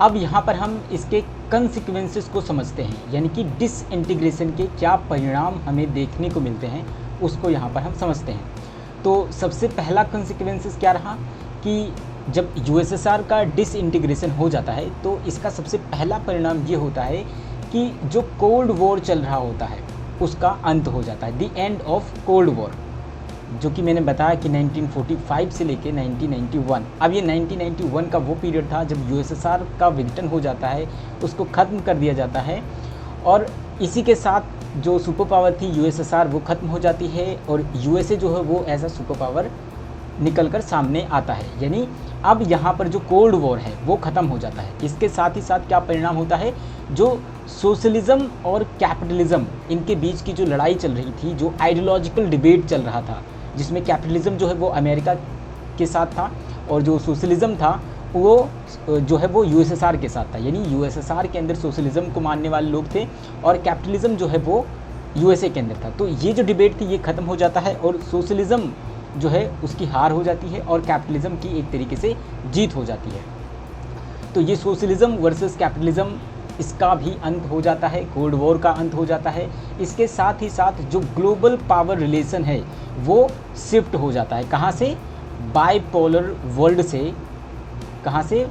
अब यहाँ पर हम इसके कंसिक्वेंसेस को समझते हैं, यानी कि डिसइंटीग्रेशन के क्या परिणाम हमें देखने को मिलते हैं उसको यहाँ पर हम समझते हैं। तो सबसे पहला कंसिक्वेंसेस क्या रहा कि जब यूएसएसआर का डिसइंटीग्रेशन हो जाता है तो इसका सबसे पहला परिणाम ये होता है कि जो कोल्ड वॉर चल रहा होता है उसका अंत हो जाता है, the end of cold war, जो कि मैंने बताया कि 1945 से लेके 1991। अब ये 1991 का वो पीरियड था जब यूएसएसआर का विघटन हो जाता है, उसको ख़त्म कर दिया जाता है और इसी के साथ जो सुपर पावर थी यूएसएसआर वो ख़त्म हो जाती है और यूएसए जो है वो एज अ सुपर पावर निकल कर सामने आता है। यानी अब यहाँ पर जो कोल्ड वॉर है वो ख़त्म हो जाता है। इसके साथ ही साथ क्या परिणाम होता है, जो सोशलिज़म और कैपिटलिज़म इनके बीच की जो लड़ाई चल रही थी, जो आइडियोलॉजिकल डिबेट चल रहा था, जिसमें कैपिटलिज़म जो है वो अमेरिका के साथ था और जो सोशलिज़म था वो जो है वो यूएसएसआर के साथ था। यानी यूएसएसआर के अंदर सोशलिज़म को मानने वाले लोग थे और कैपिटलिज़म जो है वो यूएसए के अंदर था। तो ये जो डिबेट थी ये ख़त्म हो जाता है और सोशलिज़म जो है उसकी हार हो जाती है और कैपिटलिज़म की एक तरीके से जीत हो जाती है। तो ये सोशलिज़म वर्सेस कैपिटलिज़म, इसका भी अंत हो जाता है, कोल्ड वॉर का अंत हो जाता है। इसके साथ ही साथ जो ग्लोबल पावर रिलेशन है वो शिफ्ट हो जाता है। कहाँ से? बाइपोलर वर्ल्ड से। कहाँ से?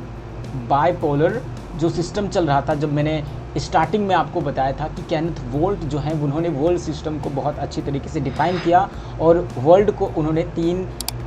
बाइपोलर जो सिस्टम चल रहा था, जब मैंने स्टार्टिंग में आपको बताया था कि केनेथ वोल्ट जो हैं उन्होंने वर्ल्ड सिस्टम को बहुत अच्छी तरीके से डिफाइन किया और वर्ल्ड को उन्होंने 3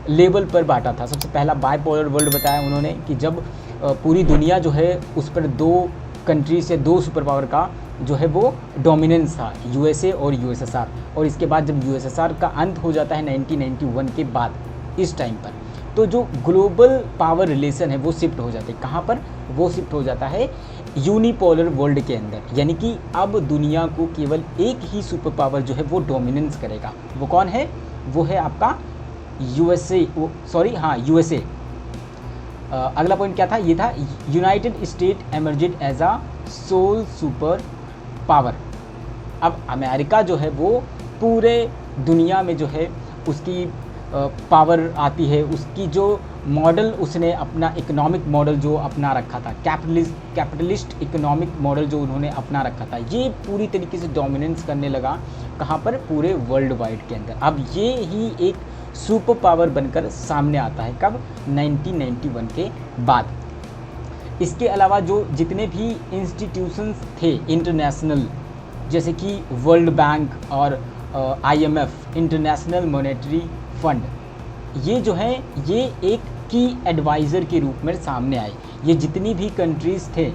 लेवल पर बांटा था। सबसे पहला बाइपोलर वर्ल्ड बताया उन्होंने कि जब पूरी दुनिया जो है उस पर 2 कंट्री से 2 सुपर पावर का जो है वो डोमिनेंस था, यूएसए और यूएसएसआर। और इसके बाद जब यूएसएसआर का अंत हो जाता है 1991 के बाद, इस टाइम पर तो जो ग्लोबल पावर रिलेशन है वो शिफ्ट हो जाते हैं। कहाँ पर? वो शिफ्ट हो जाता है यूनिपोलर वर्ल्ड के अंदर। यानी कि अब दुनिया को केवल एक ही सुपर पावर जो है वो डोमिनेंस करेगा। वो कौन है? वो है आपका यूएसए, यूएसए। अगला पॉइंट क्या था? ये था United State emerged as a sole super power. अब अमेरिका जो है वो पूरे दुनिया में जो है उसकी पावर आती है, उसकी जो मॉडल उसने अपना इकोनॉमिक मॉडल जो अपना रखा था, कैपिटलिस्ट इकोनॉमिक मॉडल जो उन्होंने अपना रखा था, ये पूरी तरीके से डोमिनेंस करने लगा। कहाँ पर? पूरे वर्ल्ड वाइड के अंदर। अब ये ही एक सुपर पावर बनकर सामने आता है। कब? 1991 के बाद। इसके अलावा जो जितने भी इंस्टीट्यूशंस थे इंटरनेशनल, जैसे कि वर्ल्ड बैंक और IMF, इंटरनेशनल मॉनेटरी फंड, ये जो है ये एक की एडवाइज़र के रूप में सामने आए। ये जितनी भी कंट्रीज़ थे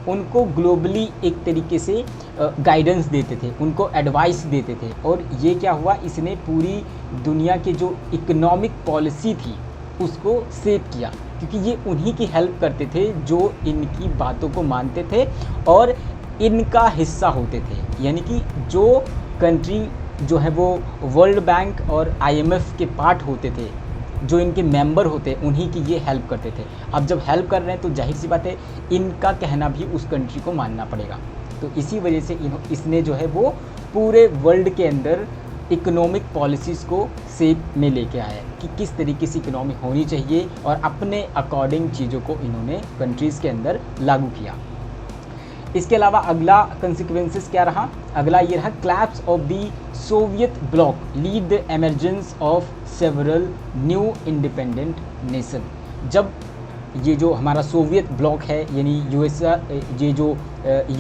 उनको ग्लोबली एक तरीके से गाइडेंस देते थे, उनको एडवाइस देते थे। और ये क्या हुआ, इसने पूरी दुनिया की जो इकोनॉमिक पॉलिसी थी उसको सेव किया, क्योंकि ये उन्हीं की हेल्प करते थे जो इनकी बातों को मानते थे और इनका हिस्सा होते थे। यानी कि जो कंट्री जो है वो वर्ल्ड बैंक और IMF के पार्ट होते थे, जो इनके मेंबर होते, उन्हीं की ये हेल्प करते थे। अब जब हेल्प कर रहे हैं तो जाहिर सी बात है इनका कहना भी उस कंट्री को मानना पड़ेगा। तो इसी वजह से इसने जो है वो पूरे वर्ल्ड के अंदर इकोनॉमिक पॉलिसीज़ को शेप में लेके आया कि किस तरीके से इकोनॉमी होनी चाहिए और अपने अकॉर्डिंग चीज़ों को इन्होंने कंट्रीज़ के अंदर लागू किया। इसके अलावा अगला कंसिक्वेंसेस क्या रहा? अगला ये रहा, collapse of the Soviet bloc lead the emergence of several new independent nation. जब ये जो हमारा सोवियत ब्लॉक है, यानी ये जो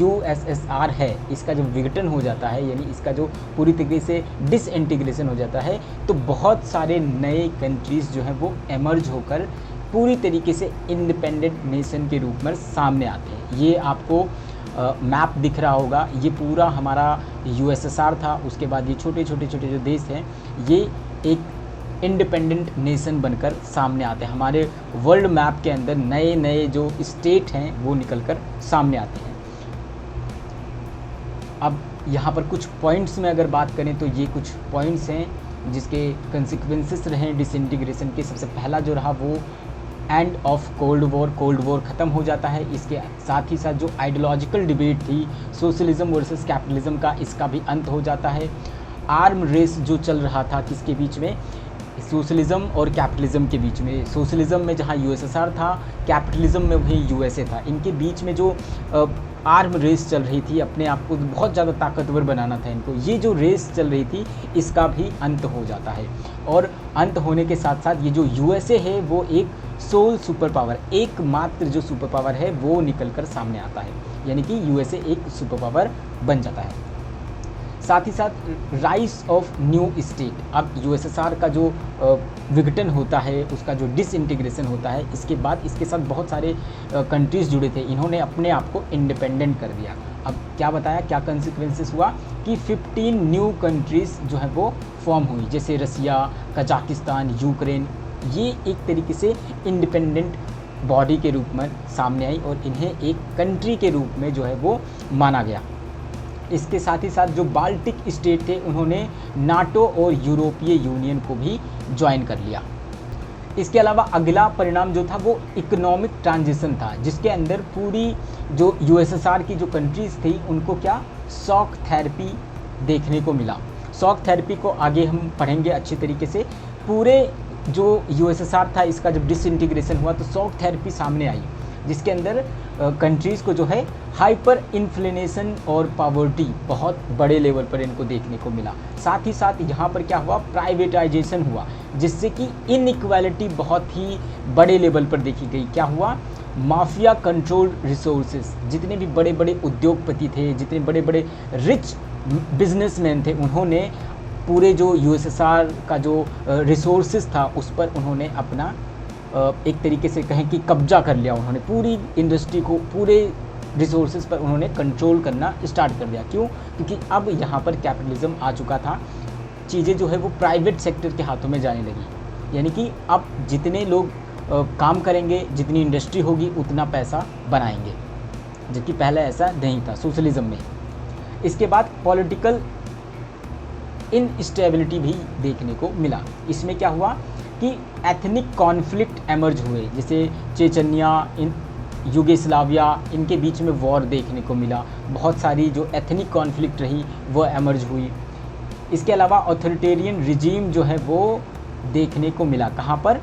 USSR है, इसका जब विघटन हो जाता है, यानी इसका जो पूरी तरीके से डिसइंटीग्रेशन हो जाता है, तो बहुत सारे नए कंट्रीज़ जो हैं वो एमर्ज होकर पूरी तरीके से इंडिपेंडेंट नेशन के रूप में सामने आते हैं। ये आपको मैप दिख रहा होगा, ये पूरा हमारा USSR था। उसके बाद ये छोटे छोटे जो देश हैं ये एक इंडिपेंडेंट नेशन बनकर सामने आते हैं। हमारे वर्ल्ड मैप के अंदर नए नए जो स्टेट हैं वो निकलकर सामने आते हैं। अब यहाँ पर कुछ पॉइंट्स में अगर बात करें तो ये कुछ पॉइंट्स हैं जिसके कंसिक्वेंसेस रहे डिसइंटीग्रेशन के। सबसे पहला जो रहा वो एंड ऑफ कोल्ड वॉर ख़त्म हो जाता है। इसके साथ ही साथ जो आइडियोलॉजिकल डिबेट थी सोशलिज़म वर्सेस कैपिटलिज़म का, इसका भी अंत हो जाता है। आर्म रेस जो चल रहा था किसके बीच में, सोशलिज्म और कैपिटलिज्म के बीच में, सोशलिज्म में जहाँ यूएसएसआर था, कैपिटलिज्म में वही यूएसए था, इनके बीच में जो आर्म रेस चल रही थी, अपने आप को बहुत ज़्यादा ताकतवर बनाना था इनको, ये जो रेस चल रही थी इसका भी अंत हो जाता है। और अंत होने के साथ साथ ये जो यूएसए है वो एक सोल सुपर पावर, एकमात्र जो सुपर पावर है वो निकल कर सामने आता है, यानी कि यूएसए एक सुपर पावर बन जाता है। साथ ही साथ राइज ऑफ न्यू स्टेट, अब यूएसएसआर का जो विघटन होता है, उसका जो डिसइंटीग्रेशन होता है, इसके बाद इसके साथ बहुत सारे कंट्रीज़ जुड़े थे, इन्होंने अपने आप को इंडिपेंडेंट कर दिया। अब क्या बताया, क्या कंसिक्वेंसेस हुआ कि 15 न्यू कंट्रीज़ जो है वो फॉर्म हुई, जैसे रसिया, कजाकिस्तान, यूक्रेन, ये एक तरीके से इंडिपेंडेंट बॉडी के रूप में सामने आई और इन्हें एक कंट्री के रूप में जो है वो माना गया। इसके साथ ही साथ जो बाल्टिक स्टेट थे उन्होंने नाटो और यूरोपीय यूनियन को भी ज्वाइन कर लिया। इसके अलावा अगला परिणाम जो था वो इकोनॉमिक ट्रांजिशन था, जिसके अंदर पूरी जो यूएसएसआर की जो कंट्रीज़ थी उनको क्या शॉक थेरेपी देखने को मिला। शॉक थेरेपी को आगे हम पढ़ेंगे अच्छी तरीके से। पूरे जो यूएसएसआर था इसका जब डिसइंटीग्रेशन हुआ तो शॉक थेरेपी सामने आई, जिसके अंदर कंट्रीज़ को जो है हाइपर इन्फ्लेशन और पावर्टी बहुत बड़े लेवल पर इनको देखने को मिला। साथ ही साथ यहाँ पर क्या हुआ, प्राइवेटाइजेशन हुआ, जिससे कि इनइक्वालिटी बहुत ही बड़े लेवल पर देखी गई। क्या हुआ, माफिया कंट्रोल रिसोर्सेज, जितने भी बड़े बड़े उद्योगपति थे, जितने बड़े बड़े रिच बिजनेसमैन थे, उन्होंने पूरे जो यूएसएसआर का जो रिसोर्सेज था उस पर उन्होंने अपना एक तरीके से कहें कि कब्जा कर लिया। उन्होंने पूरी इंडस्ट्री को, पूरे रिसोर्सेज पर उन्होंने कंट्रोल करना स्टार्ट कर दिया। क्यों? क्योंकि अब यहाँ पर कैपिटलिज्म आ चुका था, चीज़ें जो है वो प्राइवेट सेक्टर के हाथों में जाने लगी, यानी कि अब जितने लोग काम करेंगे, जितनी इंडस्ट्री होगी उतना पैसा बनाएंगे, जबकि पहले ऐसा नहीं था सोशलिज्म में। इसके बाद पॉलिटिकल इनस्टेबिलिटी भी देखने को मिला। इसमें क्या हुआ कि एथनिक कॉन्फ्लिक्ट एमर्ज हुए, जैसे चेचन्या, युगोस्लाविया, इनके बीच में वॉर देखने को मिला। बहुत सारी जो एथनिक कॉन्फ्लिक्ट रही वो एमर्ज हुई। इसके अलावा ऑथोरिटेरियन रिजीम जो है वो देखने को मिला, कहाँ पर,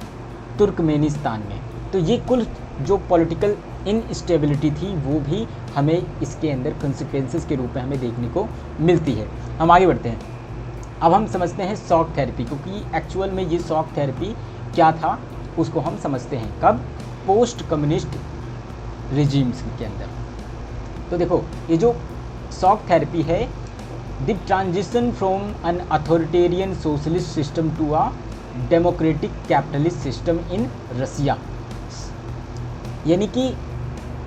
तुर्कमेनिस्तान में। तो ये कुल जो पॉलिटिकल इनस्टेबिलिटी थी वो भी हमें इसके अंदर कंसिक्वेंसेस के रूप में हमें देखने को मिलती है। हम आगे बढ़ते हैं। अब हम समझते हैं शॉक थेरेपी, क्योंकि एक्चुअल में ये शॉक थेरेपी क्या था उसको हम समझते हैं कब, पोस्ट कम्युनिस्ट रिजीम्स के अंदर। तो देखो, ये जो शॉक थेरेपी है, the transition from an authoritarian socialist system to a democratic capitalist system in Russia, यानी कि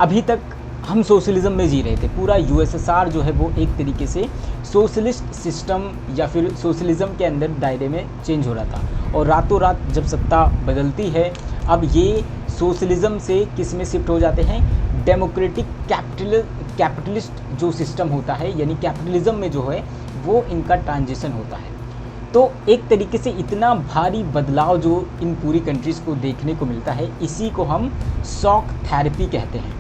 अभी तक हम सोशलिज्म में जी रहे थे, पूरा यूएसएसआर जो है वो एक तरीके से सोशलिस्ट सिस्टम या फिर सोशलिज्म के अंदर दायरे में चेंज हो रहा था, और रातों रात जब सत्ता बदलती है अब ये सोशलिज्म से किस में शिफ्ट हो जाते हैं, डेमोक्रेटिक कैपिटलिस्ट जो सिस्टम होता है, यानी कैपिटलिज्म में जो है वो इनका ट्रांजिशन होता है। तो एक तरीके से इतना भारी बदलाव जो इन पूरी कंट्रीज़ को देखने को मिलता है, इसी को हम शॉक थेरेपी कहते हैं।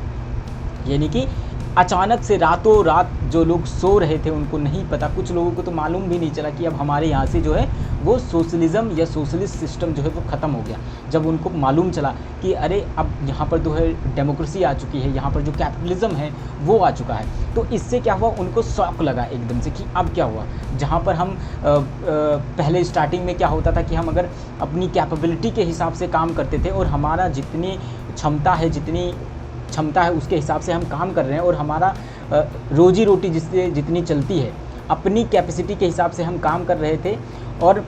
यानी कि अचानक से रातों रात जो लोग सो रहे थे उनको नहीं पता, कुछ लोगों को तो मालूम भी नहीं चला कि अब हमारे यहाँ से जो है वो सोशलिज्म या सोशलिस्ट सिस्टम जो है वो ख़त्म हो गया। जब उनको मालूम चला कि अरे अब यहाँ पर जो है डेमोक्रेसी आ चुकी है, यहाँ पर जो कैपिटलिज्म है वो आ चुका है, तो इससे क्या हुआ, उनको शॉक लगा एकदम से कि अब क्या हुआ। जहाँ पर हम पहले स्टार्टिंग में क्या होता था कि हम अगर अपनी कैपेबिलिटी के हिसाब से काम करते थे और हमारा जितनी क्षमता है उसके हिसाब से हम काम कर रहे हैं, और हमारा रोजी रोटी जिससे जितनी चलती है अपनी कैपेसिटी के हिसाब से हम काम कर रहे थे, और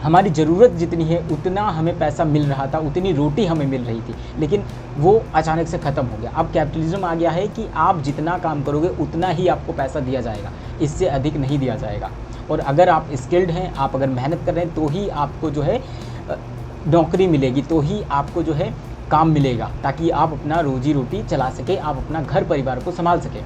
हमारी ज़रूरत जितनी है उतना हमें पैसा मिल रहा था, उतनी रोटी हमें मिल रही थी। लेकिन वो अचानक से ख़त्म हो गया। अब कैपिटलिज्म आ गया है कि आप जितना काम करोगे उतना ही आपको पैसा दिया जाएगा, इससे अधिक नहीं दिया जाएगा। और अगर आप स्किल्ड हैं, आप अगर मेहनत कर रहे हैं तो ही आपको जो है नौकरी मिलेगी, तो ही आपको जो है काम मिलेगा, ताकि आप अपना रोजी रोटी चला सके, आप अपना घर परिवार को संभाल सके।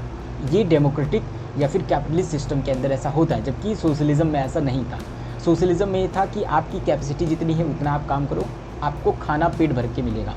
ये डेमोक्रेटिक या फिर कैपिटलिस्ट सिस्टम के अंदर ऐसा होता है, जबकि सोशलिज्म में ऐसा नहीं था। सोशलिज्म में ये था कि आपकी कैपेसिटी जितनी है उतना आप काम करो, आपको खाना पेट भर के मिलेगा।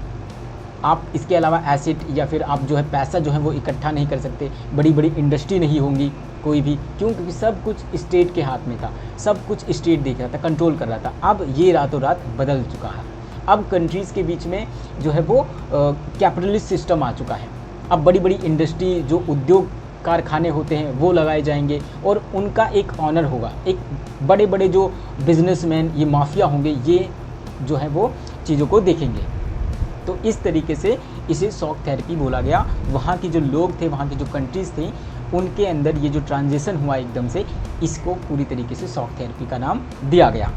आप इसके अलावा एसेट या फिर आप जो है पैसा जो है वो इकट्ठा नहीं कर सकते, बड़ी बड़ी इंडस्ट्री नहीं होंगी कोई भी, क्यों? क्योंकि सब कुछ स्टेट के हाथ में था, सब कुछ स्टेट देख रहा था, कंट्रोल कर रहा था। अब ये रातों रात बदल चुका है। अब कंट्रीज़ के बीच में जो है वो कैपिटलिस्ट सिस्टम आ चुका है। अब बड़ी बड़ी इंडस्ट्री, जो उद्योग कारखाने होते हैं वो लगाए जाएंगे और उनका एक ऑनर होगा। एक बड़े बड़े जो बिजनेसमैन, ये माफिया होंगे, ये जो है वो चीज़ों को देखेंगे। तो इस तरीके से इसे शॉक थेरेपी बोला गया। वहाँ के जो लोग थे, वहाँ की जो कंट्रीज़ थी, उनके अंदर ये जो ट्रांजिशन हुआ एकदम से, इसको पूरी तरीके से शॉक थेरेपी का नाम दिया गया।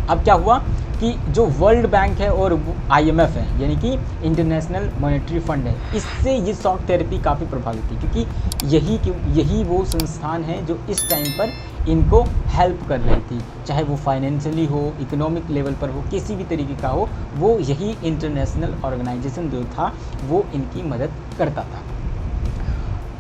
अब क्या हुआ कि जो वर्ल्ड बैंक है और IMF है, यानी कि इंटरनेशनल मॉनेटरी फंड है, इससे ये शॉक थेरेपी काफ़ी प्रभावित थी, क्योंकि यही वो संस्थान है जो इस टाइम पर इनको हेल्प कर रही थी, चाहे वो फाइनेंशियली हो, इकोनॉमिक लेवल पर हो, किसी भी तरीके का हो, वो यही इंटरनेशनल ऑर्गेनाइजेशन जो था वो इनकी मदद करता था।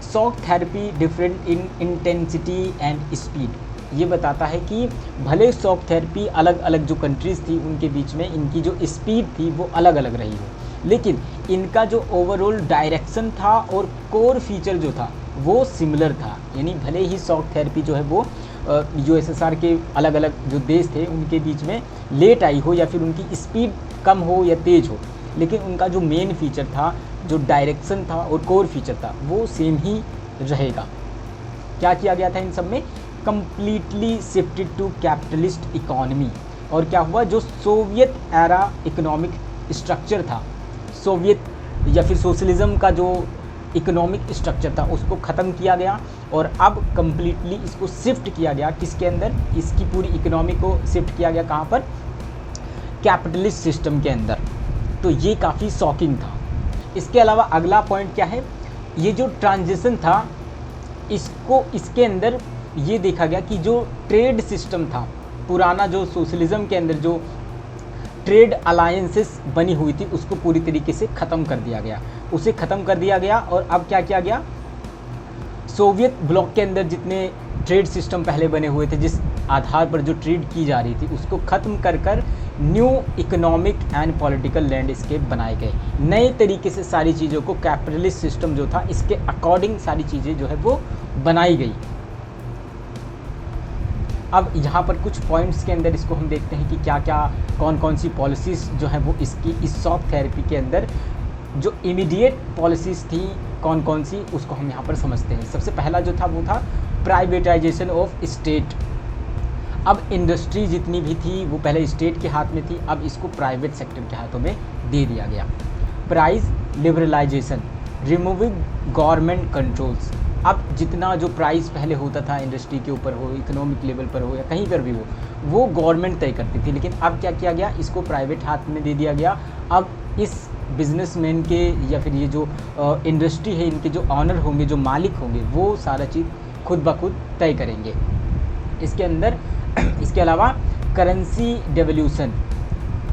Shock therapy different in intensity and speed, ये बताता है कि भले शॉक थेरेपी अलग अलग जो कंट्रीज़ थी उनके बीच में इनकी जो स्पीड थी वो अलग अलग रही हो, लेकिन इनका जो ओवरऑल डायरेक्शन था और कोर फीचर जो था वो सिमिलर था। यानी भले ही शॉक थेरेपी जो है वो USSR के अलग अलग जो देश थे उनके बीच में लेट आई हो या फिर उनकी स्पीड कम हो या तेज़ हो, लेकिन उनका जो मेन फीचर था, जो डायरेक्शन था और कोर फीचर था, वो सेम ही रहेगा। क्या किया गया था इन सब में? Completely shifted to capitalist economy. और क्या हुआ, जो सोवियत एरा इकोनॉमिक स्ट्रक्चर था, सोवियत या फिर सोशलिज्म का जो इकोनॉमिक स्ट्रक्चर था उसको ख़त्म किया गया और अब कंप्लीटली इसको शिफ्ट किया गया किसके अंदर? इसकी पूरी इकोनॉमी को शिफ्ट किया गया कहाँ पर? कैपिटलिस्ट सिस्टम के अंदर। तो ये काफ़ी शॉकिंग था। इसके अलावा अगला पॉइंट क्या है, ये जो ट्रांजिशन था इसके अंदर ये देखा गया कि जो ट्रेड सिस्टम था, पुराना जो सोशलिज्म के अंदर जो ट्रेड अलायंसेस बनी हुई थी उसको पूरी तरीके से ख़त्म कर दिया गया, उसे ख़त्म कर दिया गया। और अब क्या किया गया, सोवियत ब्लॉक के अंदर जितने ट्रेड सिस्टम पहले बने हुए थे, जिस आधार पर जो ट्रेड की जा रही थी, उसको ख़त्म कर new economic and political landscape बनाए गए। नए तरीके से सारी चीज़ों को, कैपिटलिस्ट सिस्टम जो था इसके अकॉर्डिंग सारी चीज़ें जो है वो बनाई गई। अब यहाँ पर कुछ पॉइंट्स के अंदर इसको हम देखते हैं कि क्या क्या कौन कौन सी पॉलिसीज़ जो है वो इसकी इस शॉक थेरेपी के अंदर जो इमीडिएट पॉलिसीज़ थी कौन कौन सी, उसको हम यहाँ पर समझते हैं। सबसे पहला जो था वो था प्राइवेटाइजेशन ऑफ स्टेट। अब इंडस्ट्री जितनी भी थी वो पहले स्टेट के हाथ में थी, अब इसको प्राइवेट सेक्टर के हाथों में दे दिया गया। Price liberalisation, removing government controls. अब जितना जो प्राइस पहले होता था इंडस्ट्री के ऊपर हो, इकोनॉमिक लेवल पर हो या कहीं पर भी हो, वो गवर्नमेंट तय करती थी, लेकिन अब क्या किया गया, इसको प्राइवेट हाथ में दे दिया गया। अब इस बिजनेसमैन के या फिर ये जो इंडस्ट्री है इनके जो ऑनर होंगे, जो मालिक होंगे, वो सारा चीज़ खुद ब खुद तय करेंगे। इसके अंदर इसके अलावा currency devolution,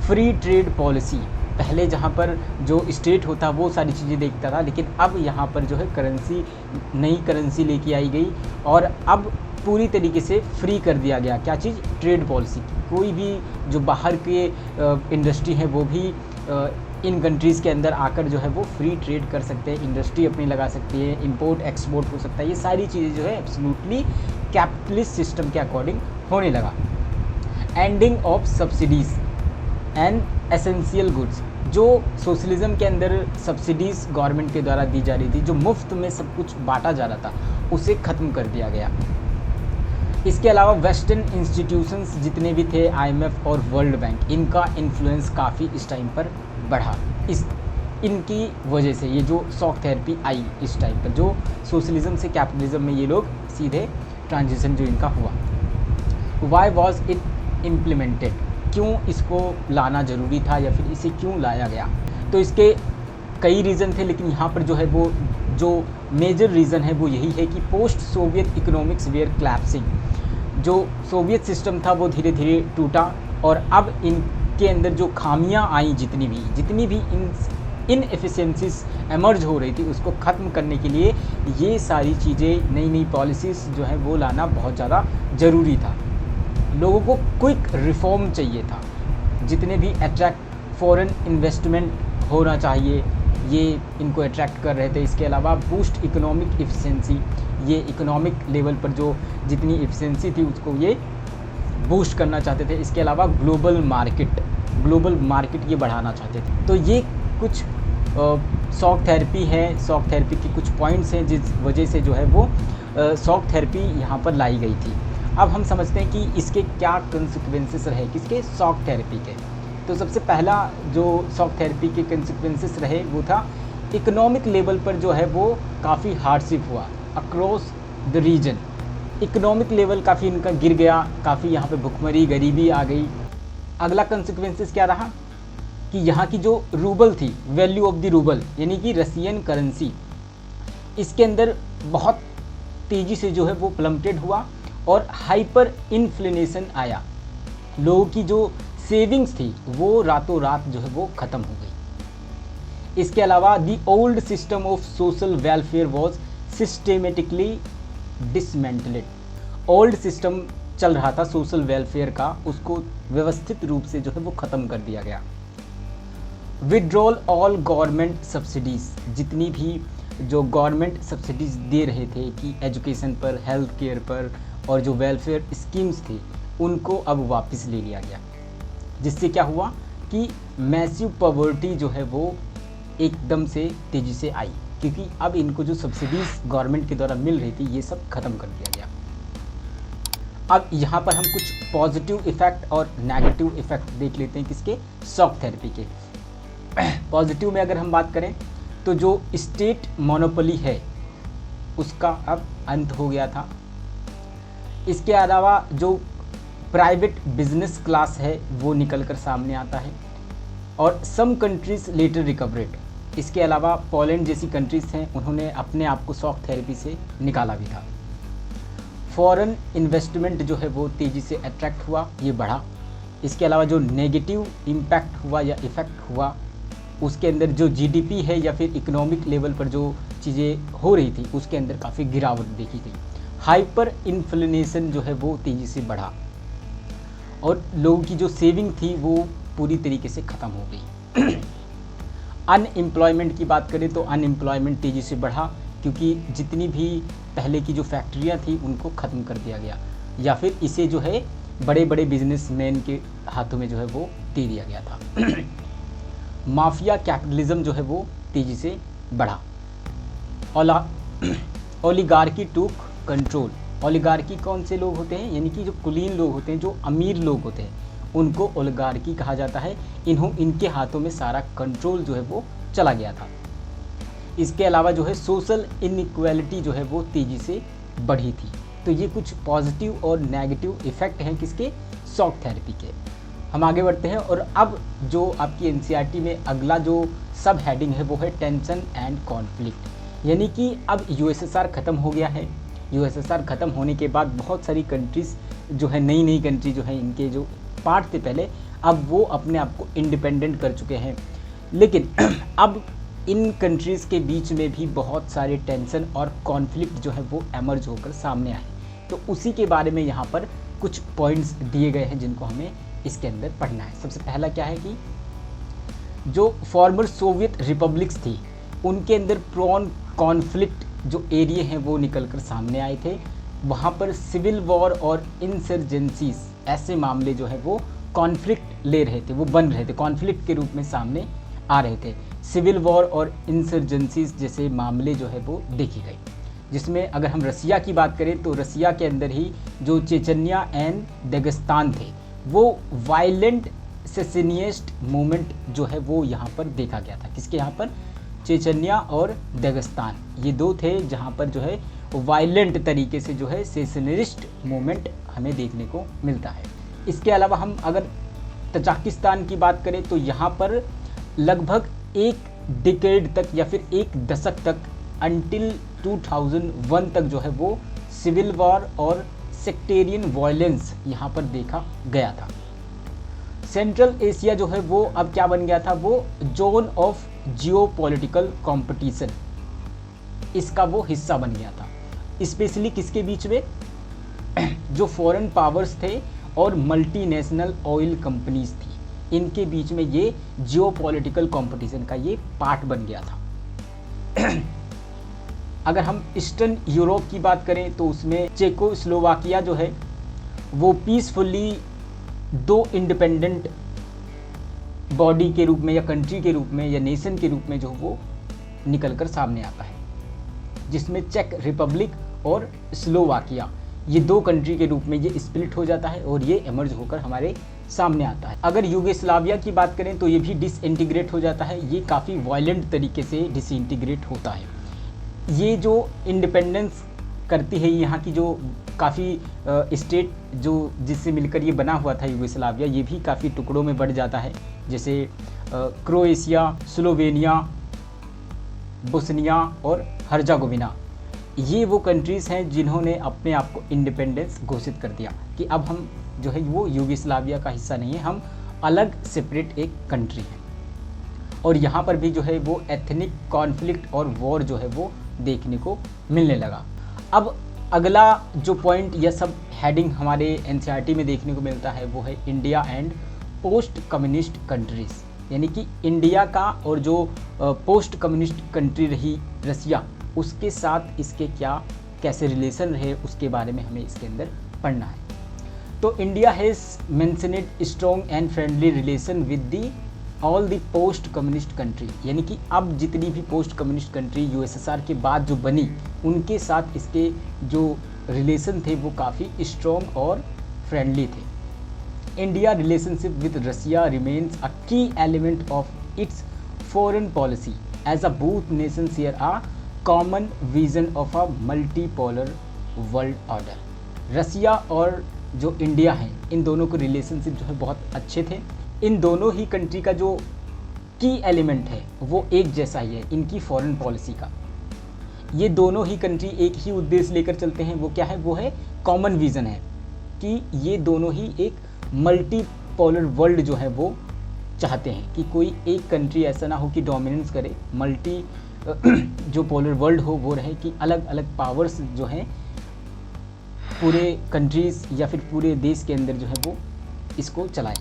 free trade policy. पहले जहाँ पर जो स्टेट होता वो सारी चीज़ें देखता था, लेकिन अब यहाँ पर जो है करेंसी, नई करेंसी लेके आई गई और अब पूरी तरीके से फ्री कर दिया गया क्या चीज़, ट्रेड पॉलिसी। कोई भी जो बाहर के इंडस्ट्री है वो भी इन कंट्रीज़ के अंदर आकर जो है वो फ्री ट्रेड कर सकते हैं, इंडस्ट्री अपनी लगा सकती है, इंपोर्ट एक्सपोर्ट हो सकता है। ये सारी चीज़ें जो है एब्सोल्युटली कैपिटलिस्ट सिस्टम के अकॉर्डिंग होने लगा। Ending of subsidies and essential goods, जो सोशलिज्म के अंदर सब्सिडीज़ गवर्नमेंट के द्वारा दी जा रही थी, जो मुफ्त में सब कुछ बांटा जा रहा था, उसे ख़त्म कर दिया गया। इसके अलावा वेस्टर्न इंस्टीट्यूशंस जितने भी थे, IMF और वर्ल्ड बैंक, इनका इन्फ्लुएंस काफ़ी इस टाइम पर बढ़ा। इनकी वजह से ये जो शॉक थेरेपी आई इस टाइम पर, जो सोशलिज्म से कैपिटलिज्म में ये लोग सीधे ट्रांजिशन जो इनका हुआ। वाई वॉज इट इम्प्लीमेंटेड, क्यों इसको लाना ज़रूरी था या फिर इसे क्यों लाया गया? तो इसके कई रीज़न थे, लेकिन यहाँ पर जो है वो जो मेजर रीज़न है वो यही है कि पोस्ट सोवियत इकोनॉमिक्स वेयर क्लैप्सिंग। जो सोवियत सिस्टम था वो धीरे धीरे टूटा और अब इनके अंदर जो खामियां आई, जितनी भी इनएफिशिएंसीज एमर्ज हो रही थी, उसको ख़त्म करने के लिए ये सारी चीज़ें, नई नई पॉलिसीज़ जो है वो लाना बहुत ज़्यादा ज़रूरी था। लोगों को क्विक रिफॉर्म चाहिए था। जितने भी अट्रैक्ट फॉरेन इन्वेस्टमेंट होना चाहिए, ये इनको अट्रैक्ट कर रहे थे। इसके अलावा बूस्ट इकोनॉमिक एफिशिएंसी, ये इकोनॉमिक लेवल पर जो जितनी एफिशिएंसी थी उसको ये बूस्ट करना चाहते थे। इसके अलावा ग्लोबल मार्केट ये बढ़ाना चाहते थे। तो ये कुछ शॉक थेरेपी है, शॉक थेरेपी के कुछ पॉइंट्स हैं जिस वजह से जो है वो शॉक थेरेपी यहाँ पर लाई गई थी। अब हम समझते हैं कि इसके क्या कंसिक्वेंसेस रहे, किसके, शॉक थेरेपी के। तो सबसे पहला जो शॉक थेरेपी के कंसिक्वेंसेस रहे वो था इकोनॉमिक लेवल पर जो है वो काफ़ी हार्डशिप हुआ across the region. Economic level काफ़ी इनका गिर गया, काफ़ी यहाँ पे भुखमरी, गरीबी आ गई। अगला कंसिक्वेंसेस क्या रहा कि यहाँ की जो रूबल थी, वैल्यू ऑफ द रूबल यानी कि रशियन करेंसी, इसके अंदर बहुत तेज़ी से जो है वो प्लमटेड हुआ और हाइपर इन्फ्लेशन आया। लोगों की जो सेविंग्स थी वो रातों रात जो है वो ख़त्म हो गई। इसके अलावा the old system of social welfare was systematically dismantled. Old system चल रहा था सोशल वेलफेयर का, उसको व्यवस्थित रूप से जो है वो ख़त्म कर दिया गया। विड्रॉल ऑल गवर्नमेंट सब्सिडीज़, जितनी भी जो गवर्नमेंट सब्सिडीज़ दे रहे थे कि एजुकेशन पर, हेल्थ केयर पर और जो वेलफेयर स्कीम्स थी उनको अब वापस ले लिया गया। जिससे क्या हुआ कि मैसिव पॉवर्टी जो है वो एकदम से तेज़ी से आई, क्योंकि अब इनको जो सब्सिडीज़ गवर्नमेंट के द्वारा मिल रही थी ये सब ख़त्म कर दिया गया। अब यहाँ पर हम कुछ पॉजिटिव इफ़ेक्ट और नेगेटिव इफ़ेक्ट देख लेते हैं किसके, शॉक थेरेपी के। पॉजिटिव में अगर हम बात करें तो जो स्टेट मोनोपोली है उसका अब अंत हो गया था। इसके अलावा जो प्राइवेट बिजनेस क्लास है वो निकल कर सामने आता है और सम कंट्रीज लेटर रिकवरेड। इसके अलावा पोलैंड जैसी कंट्रीज़ हैं, उन्होंने अपने आप को शॉक थेरेपी से निकाला भी था। फॉरेन इन्वेस्टमेंट जो है वो तेज़ी से अट्रैक्ट हुआ, ये बढ़ा। इसके अलावा जो नेगेटिव इम्पैक्ट हुआ या इफ़ेक्ट हुआ, उसके अंदर जो जीडीपी है या फिर इकोनॉमिक लेवल पर जो चीज़ें हो रही थी उसके अंदर काफ़ी गिरावट देखी गई। हाइपर इन्फ्लेशन जो है वो तेज़ी से बढ़ा और लोगों की जो सेविंग थी वो पूरी तरीके से ख़त्म हो गई। अनएम्प्लॉयमेंट की बात करें तो अनएम्प्लॉयमेंट तेज़ी से बढ़ा, क्योंकि जितनी भी पहले की जो फैक्ट्रियां थी उनको ख़त्म कर दिया गया या फिर इसे जो है बड़े बड़े बिजनेसमैन के हाथों में जो है वो दे दिया गया था। माफिया कैपिटलिज्म जो है वो तेज़ी से बढ़ा। ओलिगार्की टूक कंट्रोल। ओलिगार्की कौन से लोग होते हैं, यानी कि जो कुलीन लोग होते हैं, जो अमीर लोग होते हैं, उनको ओलिगार्की कहा जाता है। इनके हाथों में सारा कंट्रोल जो है वो चला गया था। इसके अलावा जो है सोशल इनइक्वालिटी जो है वो तेज़ी से बढ़ी थी। तो ये कुछ पॉजिटिव और नेगेटिव इफ़ेक्ट हैं किसके, शॉक थेरेपी के। हम आगे बढ़ते हैं और अब जो आपकी एनसीईआरटी में अगला जो सब हेडिंग है वो है टेंशन एंड कॉन्फ्लिक्ट। यानी कि अब यूएसएसआर ख़त्म हो गया है। यूएसएसआर ख़त्म होने के बाद बहुत सारी कंट्रीज़ जो है, नई कंट्री जो है, इनके जो पार्ट थे पहले, अब वो अपने आप को इंडिपेंडेंट कर चुके हैं। लेकिन अब इन कंट्रीज़ के बीच में भी बहुत सारे टेंशन और कॉन्फ्लिक्ट जो है वो एमर्ज होकर सामने आए। तो उसी के बारे में यहाँ पर कुछ पॉइंट्स दिए गए हैं जिनको हमें इसके अंदर पढ़ना है। सबसे पहला क्या है कि जो फॉर्मर सोवियत रिपब्लिक्स थी उनके अंदर प्रॉन कॉन्फ्लिक्ट जो एरिया हैं वो निकल कर सामने आए थे। वहाँ पर सिविल वॉर और इंसर्जेंसीज ऐसे मामले जो है वो कॉन्फ्लिक्ट ले रहे थे, वो बन रहे थे, कॉन्फ्लिक्ट के रूप में सामने आ रहे थे। सिविल वॉर और इंसर्जेंसीज जैसे मामले जो है वो देखी गई, जिसमें अगर हम रसिया की बात करें तो रसिया के अंदर ही जो चेचन्या एंड दागिस्तान थे वो वायलेंट सेसेनियस्ट मूवमेंट जो है वो यहाँ पर देखा गया था। किसके यहाँ पर, चेचन्या और दागिस्तान, ये दो थे जहाँ पर जो है वायलेंट तरीके से जो है सेसेनिस्ट मूवमेंट हमें देखने को मिलता है। इसके अलावा हम अगर तजाकिस्तान की बात करें तो यहाँ पर लगभग एक डिकेड तक या फिर एक दशक तक अंटिल 2001 तक जो है वो सिविल वॉर और सेक्टेरियन वायलेंस यहाँ पर देखा गया था। सेंट्रल एशिया जो है वो अब क्या बन गया था, वो जोन ऑफ जियोपॉलिटिकल कंपटीशन, इसका वो हिस्सा बन गया था। स्पेशली किसके बीच में, जो फॉरेन पावर्स थे और मल्टीनेशनल ऑयल कंपनीज थी, इनके बीच में ये जियोपॉलिटिकल कंपटीशन का ये पार्ट बन गया था। अगर हम ईस्टर्न यूरोप की बात करें तो उसमें चेकोस्लोवाकिया जो है वो पीसफुली दो इंडिपेंडेंट बॉडी के रूप में या कंट्री के रूप में या नेशन के रूप में जो वो निकल कर सामने आता है, जिसमें चेक रिपब्लिक और स्लोवाकिया ये दो कंट्री के रूप में ये स्प्लिट हो जाता है और ये एमर्ज होकर हमारे सामने आता है। अगर यूगोस्लाविया की बात करें तो ये भी डिसइंटीग्रेट हो जाता है, ये काफ़ी वायलेंट तरीके से डिसइंटीग्रेट होता है। ये जो इंडिपेंडेंस करती है यहाँ की जो काफ़ी स्टेट जो जिससे मिलकर ये बना हुआ था यूगोस्लाविया, ये भी काफ़ी टुकड़ों में बढ़ जाता है, जैसे क्रोएशिया, स्लोवेनिया, बोस्निया और हर्जागोविना। ये वो कंट्रीज़ हैं जिन्होंने अपने आप को इंडिपेंडेंस घोषित कर दिया कि अब हम जो है वो यूगोस्लाविया का हिस्सा नहीं है, हम अलग सेपरेट एक कंट्री हैं। और यहाँ पर भी जो है वो एथनिक कॉन्फ्लिक्ट और वॉर जो है वो देखने को मिलने लगा। अब अगला जो पॉइंट या सब हेडिंग हमारे एनसीईआरटी में देखने को मिलता है वो है India and post communist countries, यानी कि इंडिया का और जो पोस्ट कम्युनिस्ट कंट्री रही रसिया, उसके साथ इसके क्या कैसे रिलेशन रहे उसके बारे में हमें इसके अंदर पढ़ना है। तो India has mentioned strong and friendly relation with the all the post communist country, यानी कि अब जितनी भी पोस्ट कम्युनिस्ट कंट्री यूएसएसआर के बाद जो बनी उनके साथ इसके जो रिलेशन थे वो काफ़ी स्ट्रॉन्ग और फ्रेंडली थे। India relationship with Russia remains a key element of its foreign policy as a both nation share a common vision of a multipolar world order. Russia और जो इंडिया है इन दोनों के रिलेशनशिप जो है बहुत अच्छे थे। इन दोनों ही कंट्री का जो की एलिमेंट है वो एक जैसा ही है इनकी फॉरेन पॉलिसी का। ये दोनों ही कंट्री एक ही उद्देश्य लेकर चलते हैं, वो क्या है, वो है कॉमन विज़न है कि ये दोनों ही एक मल्टीपोलर वर्ल्ड जो है वो चाहते हैं कि कोई एक कंट्री ऐसा ना हो कि डोमिनेंस करे, मल्टी जो पोलर वर्ल्ड हो वो रहे कि अलग अलग पावर्स जो हैं पूरे कंट्रीज़ या फिर पूरे देश के अंदर जो है वो इसको चलाएं।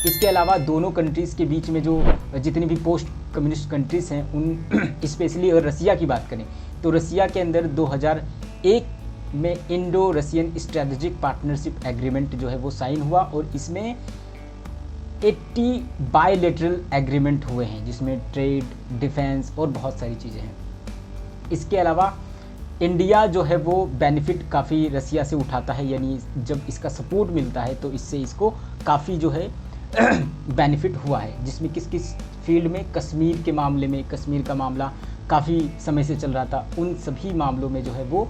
इसके अलावा दोनों कंट्रीज़ के बीच में जो जितनी भी पोस्ट कम्युनिस्ट कंट्रीज़ हैं उन स्पेशली अगर रसिया की बात करें तो रसिया के अंदर 2001 में Indo Russian strategic partnership agreement जो है वो साइन हुआ और इसमें 80 बायलैटरल एग्रीमेंट हुए हैं जिसमें ट्रेड, डिफेंस और बहुत सारी चीज़ें हैं। इसके अलावा इंडिया जो है वो बेनिफिट काफ़ी रसिया से उठाता है, यानी जब इसका सपोर्ट मिलता है तो इससे इसको काफ़ी जो है बेनिफिट हुआ है, जिसमें किस किस फील्ड में, कश्मीर के मामले में, कश्मीर का मामला काफ़ी समय से चल रहा था, उन सभी मामलों में जो है वो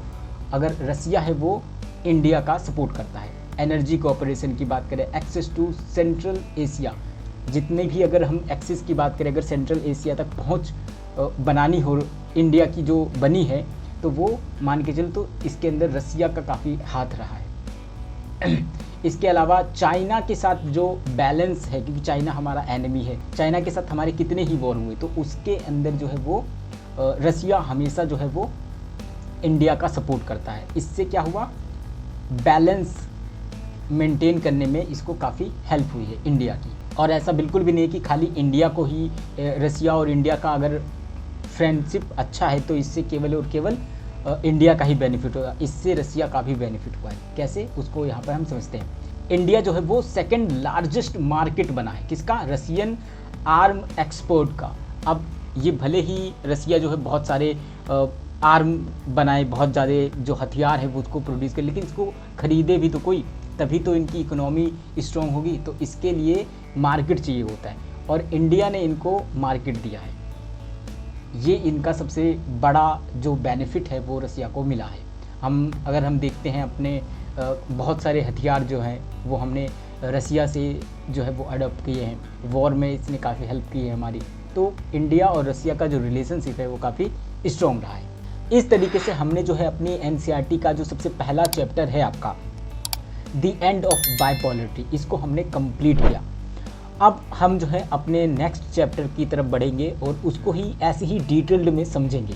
अगर रसिया है वो इंडिया का सपोर्ट करता है। एनर्जी कोऑपरेशन की बात करें, एक्सेस टू सेंट्रल एशिया, जितने भी अगर हम एक्सेस की बात करें, अगर सेंट्रल एशिया तक पहुंच बनानी हो इंडिया की जो बनी है तो वो मान के चल तो इसके अंदर रसिया का काफ़ी हाथ रहा है। इसके अलावा चाइना के साथ जो बैलेंस है, क्योंकि चाइना हमारा एनिमी है, चाइना के साथ हमारे कितने ही वॉर हुए तो उसके अंदर जो है वो रसिया हमेशा जो है वो इंडिया का सपोर्ट करता है। इससे क्या हुआ, बैलेंस मेंटेन करने में इसको काफ़ी हेल्प हुई है इंडिया की। और ऐसा बिल्कुल भी नहीं कि खाली इंडिया को ही, रसिया और इंडिया का अगर फ्रेंडशिप अच्छा है तो इससे केवल और केवल इंडिया का ही बेनिफिट होगा, इससे रसिया का भी बेनिफिट हुआ है। कैसे, उसको यहाँ पर हम समझते हैं। इंडिया जो है वो सेकंड लार्जेस्ट मार्केट बना है किसका, रसियन आर्म एक्सपोर्ट का। अब ये भले ही रसिया जो है बहुत सारे आर्म बनाए, बहुत ज़्यादा जो हथियार है वो उसको प्रोड्यूस करे, लेकिन इसको खरीदे भी तो कोई, तभी तो इनकी इकोनॉमी स्ट्रॉन्ग होगी। तो इसके लिए मार्केट चाहिए होता है और इंडिया ने इनको मार्केट दिया है। ये इनका सबसे बड़ा जो बेनिफिट है वो रसिया को मिला है। अगर हम देखते हैं अपने बहुत सारे हथियार जो हैं वो हमने रसिया से जो है वो अडॉप्ट किए हैं, वॉर में इसने काफ़ी हेल्प की है हमारी। तो इंडिया और रसिया का जो रिलेशनशिप है वो काफ़ी स्ट्रॉन्ग रहा है। इस तरीके से हमने जो है अपनी एनसीईआरटी का जो सबसे पहला चैप्टर है आपका द एंड ऑफ बाइपोलरिटी, इसको हमने कंप्लीट किया। अब हम जो है अपने नेक्स्ट चैप्टर की तरफ बढ़ेंगे और उसको ही ऐसे ही डिटेल्ड में समझेंगे।